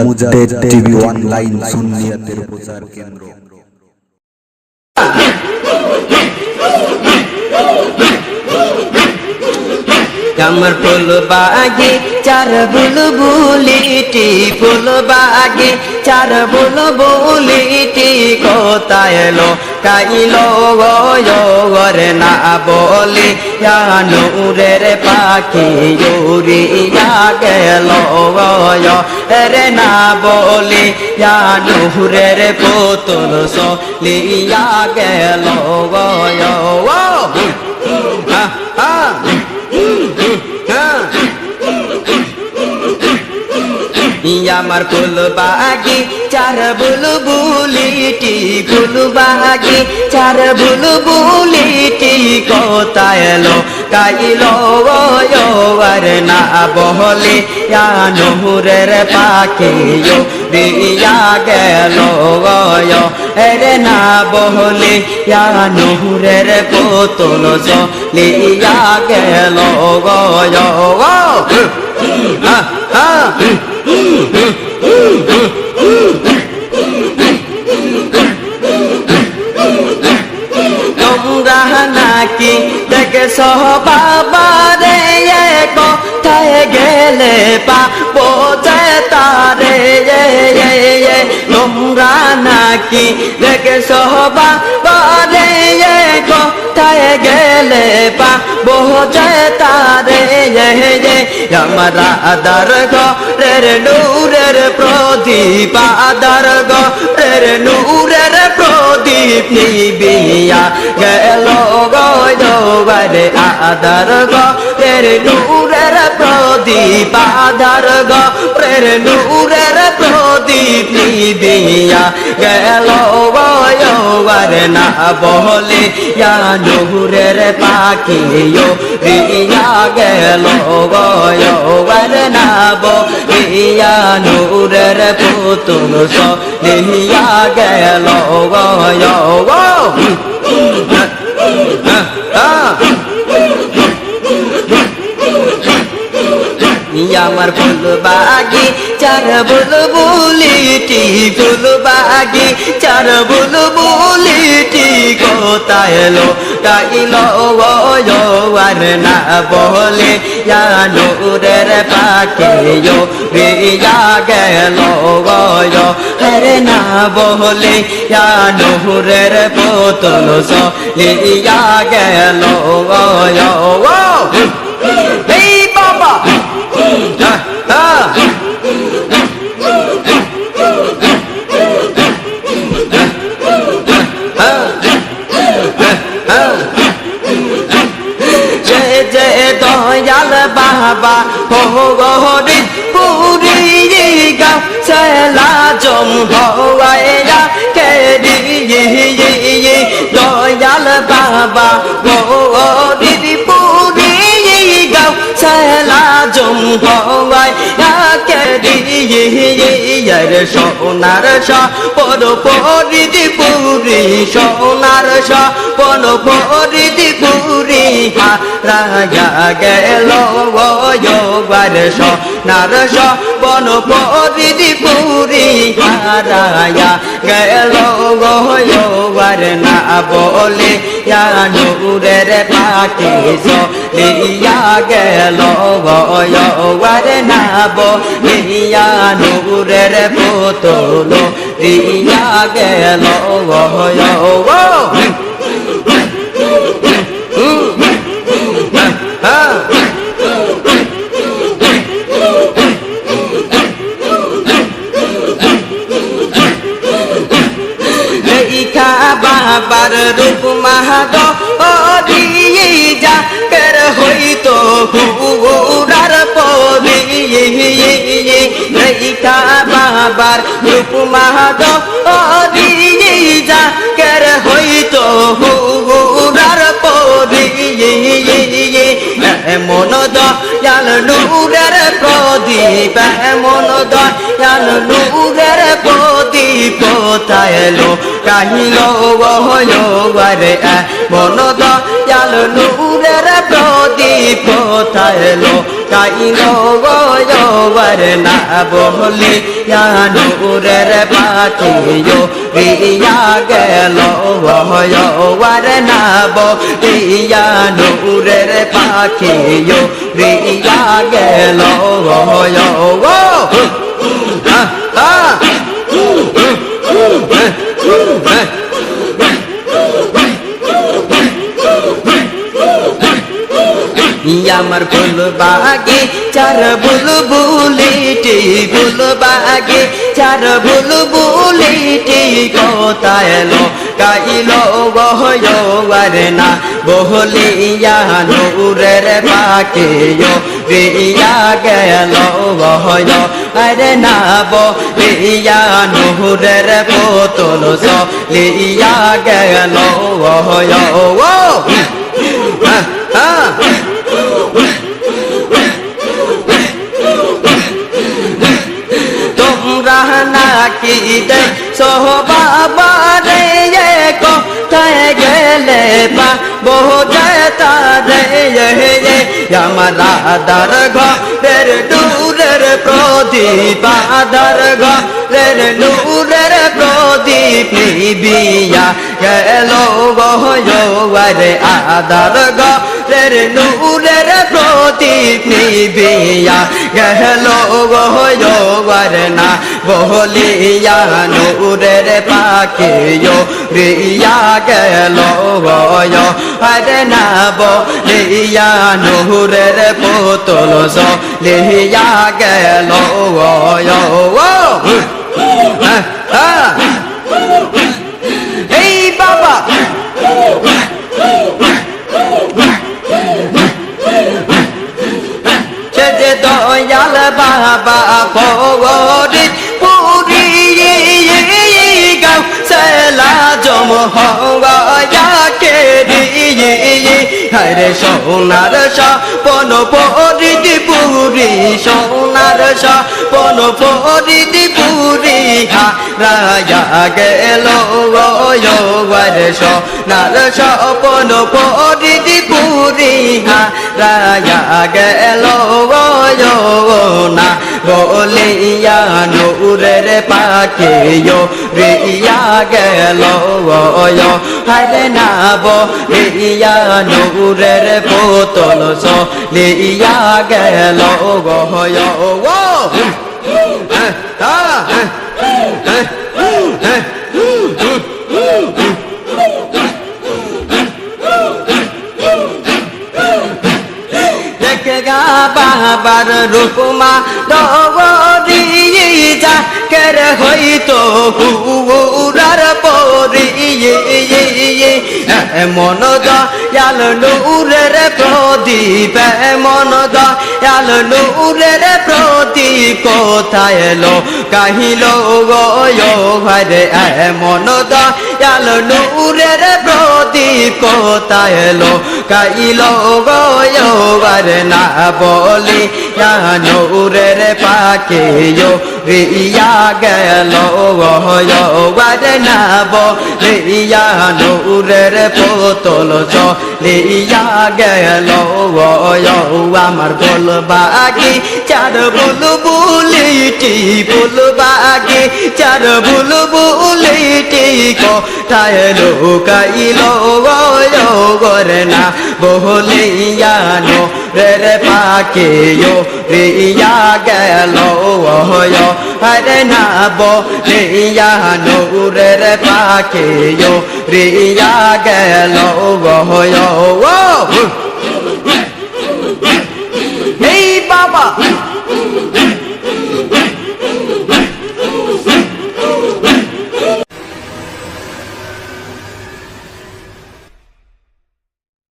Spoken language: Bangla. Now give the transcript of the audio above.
মুজাদ্দেদ টিভি অনলাইন সুন্নিয়তের প্রচার কেন্দ্র। कमर फूल बागी चार बुलबुलिटी फूल बागी चार बुलबुलिटी कोताय लो काइलो रे ना बोली या नूरेर पाखी उड़िया गेलो रे ना बोली या नूरेर पुतुल चलिया गेलो আমার ফুল বাগি চার বুলবুলিটি ফুল বাগি চার বুলবুলিটি কোথায় এলো কাইলো আর না বহলে নহরের পাখি দিয়া গেল এরে না বহলে নহরের পুতুল চলিয়া গেল তোমরা নাকি দেখেছো বাবা রে কোথায় গেলে পাবো তারে তোমরা নাকি দেখেছো বাবা রে কোথায় গেলে পাবো তারে আমার আদার ঘরের নূরের প্রদীপ আদার ঘরের নূরের প্রদীপ নিবিয়া গেল গরে আদার ঘরের নূরের প্রদীপ আদার ঘরের নূরের প্রদীপ নিবিয়া গেল গরে না বহলে নূরের পাখি রিয়া গেল গরে না বলিয়া নূরের পুতুল চলিয়া গেল আমার ফুল বাগি চার বুলবুলিটি ফুল বাগি চার বুলবুলিটি কোথায় এলো কাইলো আর না বলে নূরের পাখি রিয়া গেল হরে না বলে নূরের পুতুল চলিয়া গেল এই বাবা দয়াল বাবা হো গরি পুরি গাও সেলা জম হওয়ায়া কেরি দয়াল বাবা হো গরি পুরি গাও সেলা জম হওয়ায়া কেরি সোনার সপন পরিদি পুরি সোনার সপন পরিদি পুরি হারায়া গেল সোনার সপন পরিদি পুরি হারায়া গেল আর না বলে নূরের পাখি চলিয়া গেল আর না বলিয়া নূরের পুতুল দিয়া গেল বাবার রূপ মাহাদ যা কের হইতো হুরার পদি বাবার রূপ মাহাদ যা কের হইতো হুরার পদি এমন দয়াল নূরের প্রদীপ এমন দয়াল নূরের প্রদীপ কোথায় এলো কাহিলো রে মন দয়াল নূরের প্রদীপ কোথায় এলো কাইলো বরনা বলি নূরের পাখিও রিয়া গেল বরনা বলিয়া নূরের পাখিও রিয়া গেল আমার ফুল বাগে চার বুলবুলিটি ফুল বাগে চার বুলবুলিটি কোথায় এলো কাইলো বরনা বলিয়া নূরের পাখিও রিয়া গেল আরে না বলিয়া নূরের পুতুল লিয়া গেল তোমরা নাকি দেখছো বাবা রে কোথায় গেলে বা বোঝা রে আমার আদার ঘরের নূরের প্রদীপ আদার ঘরের নূরের প্রদীপ নিবিয়া গেল আরে আদার ঘরের নূরের প্রদীপ নিবিয়া গেল না বলিয়া নূরের পাখিও রিয়া গেল আরে না বলিয়া নূরের পুতুল লিয়া গেল এই বাবা যে দয়াল বাবা পরি পুরি গাও সেলা জম হওয়াকে হরে সোনার সপন পরিদি পুরি সোনার সপন পরিদি পুরি রাজা গেল হরে সোনার সপন পরিদি পুরি রাজা গেল না বলিয়া নূরের পাখিও রিয়া গেল হরে না বলিয়া নূরের পুতুল লিয়া গেল বাবার রূপমা দরিয়া কের হইতো হুরার পরি মন দয়াল নূরের প্রদীপ মন দয়াল নূরের প্রদীপ কোথায় এলো কাহিল হরে মন দয়াল নূরের প্রদীপ কোথায় এলো কাইল হরে না বলি নূরের পাখিও রিয়া গেল হরে না বলিয়া নূরের পুতুল লিয়া গেল আমার ফুল বাগি চার বুলবুলিটি ফুল বাগি চার বুলবুলিটি কোথায় লুকাইল গরে না বলিয়া নূরের পাখিও রিয়া গেল হরে না বলিয়া নূরের পাখিও রিয়া গেল